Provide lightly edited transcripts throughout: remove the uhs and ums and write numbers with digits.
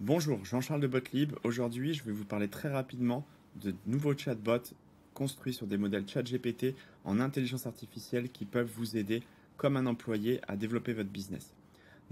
Bonjour, Jean-Charles de Botlib. Aujourd'hui, je vais vous parler très rapidement de nouveaux chatbots construits sur des modèles ChatGPT en intelligence artificielle qui peuvent vous aider comme un employé à développer votre business.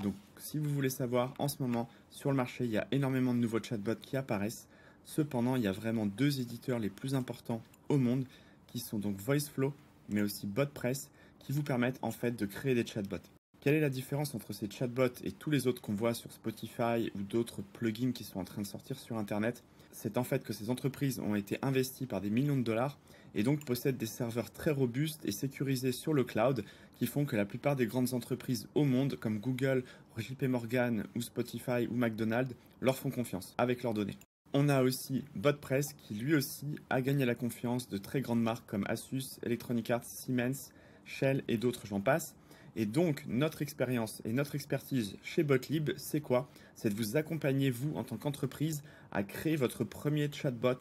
Donc, si vous voulez savoir, en ce moment, sur le marché, il y a énormément de nouveaux chatbots qui apparaissent. Cependant, il y a vraiment deux éditeurs les plus importants au monde qui sont donc VoiceFlow, mais aussi BotPress, qui vous permettent en fait de créer des chatbots. Quelle est la différence entre ces chatbots et tous les autres qu'on voit sur Spotify ou d'autres plugins qui sont en train de sortir sur Internet? C'est en fait que ces entreprises ont été investies par des millions de dollars et donc possèdent des serveurs très robustes et sécurisés sur le cloud qui font que la plupart des grandes entreprises au monde comme Google, JP Morgan ou Spotify ou McDonald's leur font confiance avec leurs données. On a aussi BotPress qui lui aussi a gagné la confiance de très grandes marques comme Asus, Electronic Arts, Siemens, Shell et d'autres, j'en passe. Et donc, notre expérience et notre expertise chez Botlib, c'est quoi? C'est de vous accompagner, vous, en tant qu'entreprise, à créer votre premier chatbot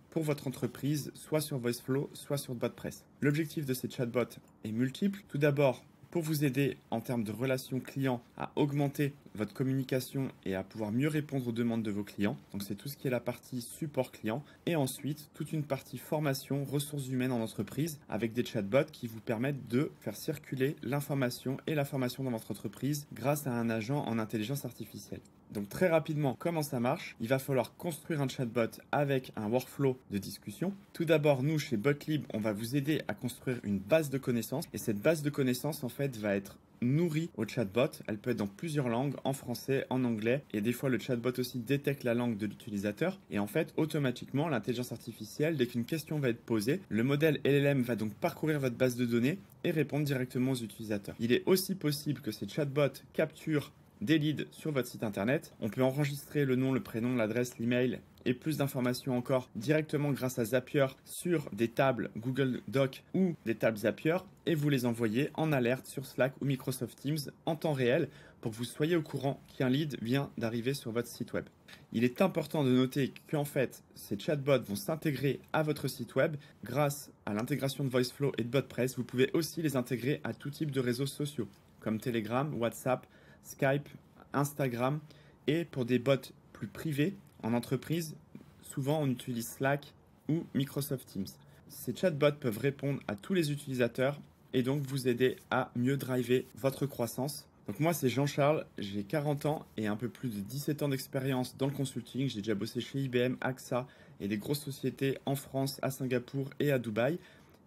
pour votre entreprise, soit sur VoiceFlow, soit sur BotPress. L'objectif de ces chatbots est multiple. Tout d'abord, pour vous aider en termes de relations clients à augmenter votre communication et à pouvoir mieux répondre aux demandes de vos clients. Donc c'est tout ce qui est la partie support client. Et ensuite, toute une partie formation, ressources humaines en entreprise avec des chatbots qui vous permettent de faire circuler l'information et la formation dans votre entreprise grâce à un agent en intelligence artificielle. Donc très rapidement, comment ça marche? Il va falloir construire un chatbot avec un workflow de discussion. Tout d'abord, nous, chez Botlib, on va vous aider à construire une base de connaissances. Et cette base de connaissances, en fait, va être nourrie au chatbot. Elle peut être dans plusieurs langues, en français, en anglais. Et des fois, le chatbot aussi détecte la langue de l'utilisateur. Et en fait, automatiquement, l'intelligence artificielle, dès qu'une question va être posée, le modèle LLM va donc parcourir votre base de données et répondre directement aux utilisateurs. Il est aussi possible que ces chatbots capturent des leads sur votre site internet. On peut enregistrer le nom, le prénom, l'adresse, l'email et plus d'informations encore directement grâce à Zapier sur des tables Google Docs ou des tables Zapier et vous les envoyer en alerte sur Slack ou Microsoft Teams en temps réel pour que vous soyez au courant qu'un lead vient d'arriver sur votre site web. Il est important de noter qu'en fait, ces chatbots vont s'intégrer à votre site web grâce à l'intégration de VoiceFlow et de BotPress. Vous pouvez aussi les intégrer à tout type de réseaux sociaux comme Telegram, WhatsApp, Skype, Instagram et pour des bots plus privés en entreprise, souvent on utilise Slack ou Microsoft Teams. Ces chatbots peuvent répondre à tous les utilisateurs et donc vous aider à mieux driver votre croissance. Donc moi c'est Jean-Charles, j'ai 40 ans et un peu plus de 17 ans d'expérience dans le consulting. J'ai déjà bossé chez IBM, AXA et des grosses sociétés en France, à Singapour et à Dubaï.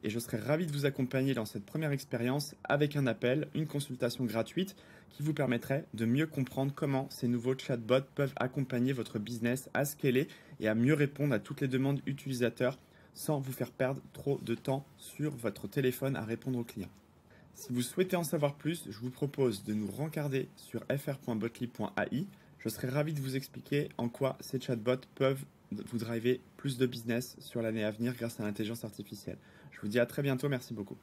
Et je serais ravi de vous accompagner dans cette première expérience avec un appel, une consultation gratuite qui vous permettrait de mieux comprendre comment ces nouveaux chatbots peuvent accompagner votre business à scaler et à mieux répondre à toutes les demandes utilisateurs sans vous faire perdre trop de temps sur votre téléphone à répondre aux clients. Si vous souhaitez en savoir plus, je vous propose de nous rencarder sur fr.botlib.ai. Je serais ravi de vous expliquer en quoi ces chatbots peuvent vous driver plus de business sur l'année à venir grâce à l'intelligence artificielle. Je vous dis à très bientôt, merci beaucoup.